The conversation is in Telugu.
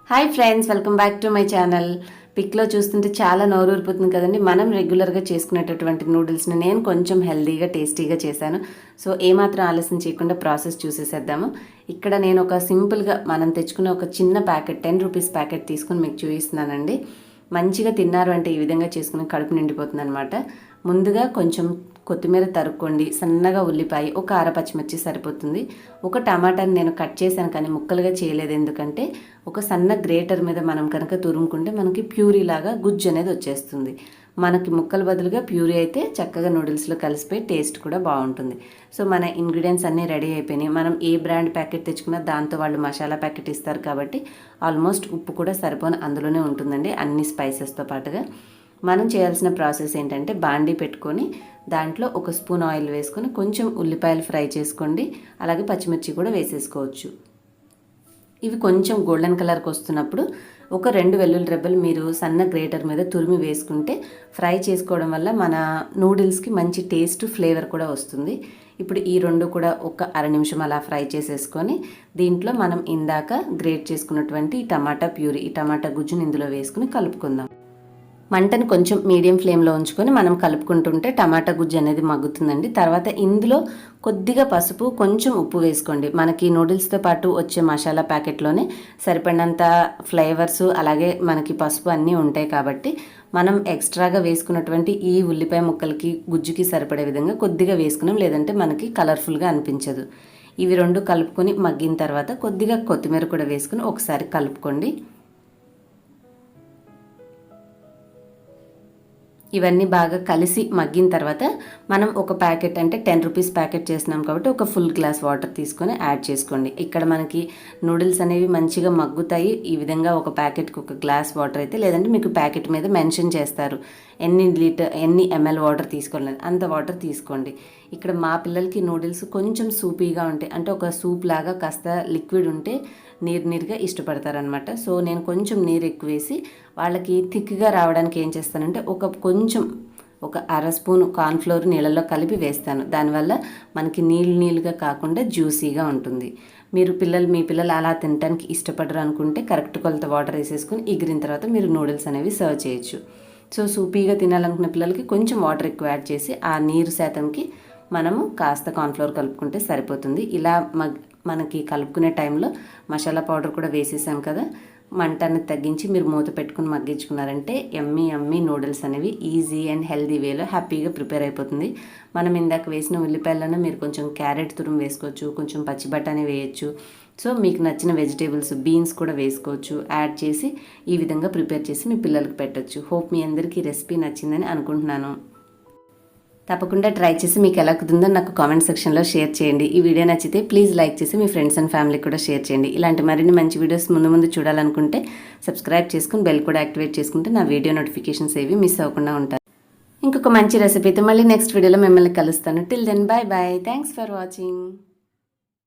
Hi friends, welcome back to my channel. పిక్లో చూస్తుంటే చాలా నోరూరిపోతుంది కదండి. మనం రెగ్యులర్గా చేసుకునేటటువంటి నూడిల్స్ని నేను కొంచెం హెల్దీగా టేస్టీగా చేశాను. సో ఏమాత్రం ఆలస్యం చేయకుండా ప్రాసెస్ చూసేసేద్దాము. ఇక్కడ నేను ఒక సింపుల్గా మనం తెచ్చుకునే ఒక చిన్న ప్యాకెట్ 10 రూపీస్ ప్యాకెట్ తీసుకుని మీకు చూపిస్తున్నానండి. మంచిగా తిన్నారు అంటే ఈ విధంగా చేసుకుని కడుపు నిండిపోతుంది అనమాట. ముందుగా కొంచెం కొత్తిమీర తరుక్కోండి, సన్నగా ఉల్లిపాయ, ఒక అర పచ్చిమిర్చి సరిపోతుంది. ఒక టమాటాని నేను కట్ చేశాను కానీ ముక్కలుగా చేయలేదు, ఎందుకంటే ఒక సన్న గ్రేటర్ మీద మనం కనుక తురుముకుంటే మనకి ప్యూరీ లాగా గుజ్జు అనేది వచ్చేస్తుంది. మనకి ముక్కల బదులుగా ప్యూరీ అయితే చక్కగా నూడిల్స్లో కలిసిపోయి టేస్ట్ కూడా బాగుంటుంది. సో మన ఇంగ్రీడియంట్స్ అన్నీ రెడీ అయిపోయినాయి. మనం ఏ బ్రాండ్ ప్యాకెట్ తెచ్చుకున్నా దాంతో వాళ్ళు మసాలా ప్యాకెట్ ఇస్తారు కాబట్టి ఆల్మోస్ట్ ఉప్పు కూడా సరిపోని అందులోనే ఉంటుందండి, అన్ని స్పైసెస్తో పాటుగా. మనం చేయాల్సిన ప్రాసెస్ ఏంటంటే బాండీ పెట్టుకొని దాంట్లో ఒక స్పూన్ ఆయిల్ వేసుకొని కొంచెం ఉల్లిపాయలు ఫ్రై చేసుకోండి. అలాగే పచ్చిమిర్చి కూడా వేసేసుకోవచ్చు. ఇవి కొంచెం గోల్డెన్ కలర్కి వస్తున్నప్పుడు ఒక 2 వెల్లుల్లి రెబ్బలు మీరు సన్న గ్రేటర్ మీద తురిమి వేసుకుంటే ఫ్రై చేసుకోవడం వల్ల మన నూడిల్స్కి మంచి టేస్ట్, ఫ్లేవర్ కూడా వస్తుంది. ఇప్పుడు ఈ 2 కూడా ఒక అర నిమిషం అలా ఫ్రై చేసేసుకొని దీంట్లో మనం ఇందాక గ్రేట్ చేసుకున్నటువంటి టమాటా ప్యూరీ, ఈ టమాటా గుజ్జుని ఇందులో వేసుకుని కలుపుకుందాం. మంటను కొంచెం మీడియం ఫ్లేమ్లో ఉంచుకొని మనం కలుపుకుంటుంటే టమాటా గుజ్జు అనేది మగ్గుతుందండి. తర్వాత ఇందులో కొద్దిగా పసుపు, కొంచెం ఉప్పు వేసుకోండి. మనకి నూడిల్స్తో పాటు వచ్చే మసాలా ప్యాకెట్లోనే సరిపడినంత ఫ్లేవర్స్ అలాగే మనకి పసుపు అన్నీ ఉంటాయి కాబట్టి మనం ఎక్స్ట్రాగా వేసుకున్నటువంటి ఈ ఉల్లిపాయ ముక్కలకి గుజ్జుకి సరిపడే విధంగా కొద్దిగా వేసుకున్నాం, లేదంటే మనకి కలర్ఫుల్గా అనిపించదు. ఇవి 2 కలుపుకొని మగ్గిన తర్వాత కొద్దిగా కొత్తిమీర కూడా వేసుకుని ఒకసారి కలుపుకోండి. ఇవన్నీ బాగా కలిసి మగ్గిన తర్వాత మనం ఒక ప్యాకెట్ అంటే 10 రూపీస్ ప్యాకెట్ చేసినాం కాబట్టి ఒక ఫుల్ గ్లాస్ వాటర్ తీసుకొని యాడ్ చేసుకోండి. ఇక్కడ మనకి నూడిల్స్ అనేవి మంచిగా మగ్గుతాయి. ఈ విధంగా ఒక ప్యాకెట్కి ఒక గ్లాస్ వాటర్ అయితే, లేదంటే మీకు ప్యాకెట్ మీద మెన్షన్ చేస్తారు ఎన్ని ఎంఎల్ వాటర్ తీసుకోవాలి, అంత వాటర్ తీసుకోండి. ఇక్కడ మా పిల్లలకి నూడిల్స్ కొంచెం సూపీగా ఉంటాయి, అంటే ఒక సూప్ లాగా కాస్త లిక్విడ్ ఉంటే నీరుగా ఇష్టపడతారనమాట. సో నేను కొంచెం నీరు ఎక్కువ వేసి వాళ్ళకి థిక్గా రావడానికి ఏం చేస్తానంటే ఒక అర స్పూన్ కార్న్ఫ్లోర్ నీళ్ళల్లో కలిపి వేస్తాను. దానివల్ల మనకి నీళ్ళుగా కాకుండా జ్యూసీగా ఉంటుంది. మీ పిల్లలు అలా తినడానికి ఇష్టపడరు అనుకుంటే కరెక్ట్ కొలత వాటర్ వేసేసుకొని ఎగిరిన తర్వాత మీరు నూడిల్స్ అనేవి సర్వ్ చేయొచ్చు. సో సూపీగా తినాలనుకున్న పిల్లలకి కొంచెం వాటర్ ఎక్కువ యాడ్ చేసి ఆ నీరు శాతంకి మనము కాస్త కార్న్ఫ్లోర్ కలుపుకుంటే సరిపోతుంది. ఇలా మనకి కలుపుకునే టైంలో మసాలా పౌడర్ కూడా వేసేసాం కదా, మంటని తగ్గించి మీరు మూత పెట్టుకుని మగ్గించుకున్నారంటే యమ్మీ నూడిల్స్ అనేవి ఈజీ అండ్ హెల్దీ వేలో హ్యాపీగా ప్రిపేర్ అయిపోతుంది. మనం ఇందాక వేసిన ఉల్లిపాయలను మీరు కొంచెం క్యారెట్ తురుము వేసుకోవచ్చు, కొంచెం పచ్చి బఠానీ వేయచ్చు. సో మీకు నచ్చిన వెజిటేబుల్స్, బీన్స్ కూడా వేసుకోవచ్చు. యాడ్ చేసి ఈ విధంగా ప్రిపేర్ చేసి మీ పిల్లలకు పెట్టచ్చు. హోప్ మీ అందరికీ రెసిపీ నచ్చిందని అనుకుంటున్నాను. తప్పకుండా ట్రై చేసి మీకు ఎలా కుదిరిందో నాకు కామెంట్ సెక్షన్లో షేర్ చేయండి. ఈ వీడియో నచ్చితే ప్లీజ్ లైక్ చేసి మీ ఫ్రెండ్స్ అండ్ ఫ్యామిలీకి కూడా షేర్ చేయండి. ఇలాంటి మరిన్ని మంచి వీడియోస్ ముందు చూడాలనుకుంటే సబ్స్క్రైబ్ చేసుకుని బెల్ కూడా యాక్టివేట్ చేసుకుంటే నా వీడియో నోటిఫికేషన్స్ ఏవి మిస్ అవ్వకుండా ఉంటారు. ఇంకొక మంచి రెసిపీతో మళ్ళీ నెక్స్ట్ వీడియోలో మిమ్మల్ని కలుస్తాను. Till then bye. Thanks for watching.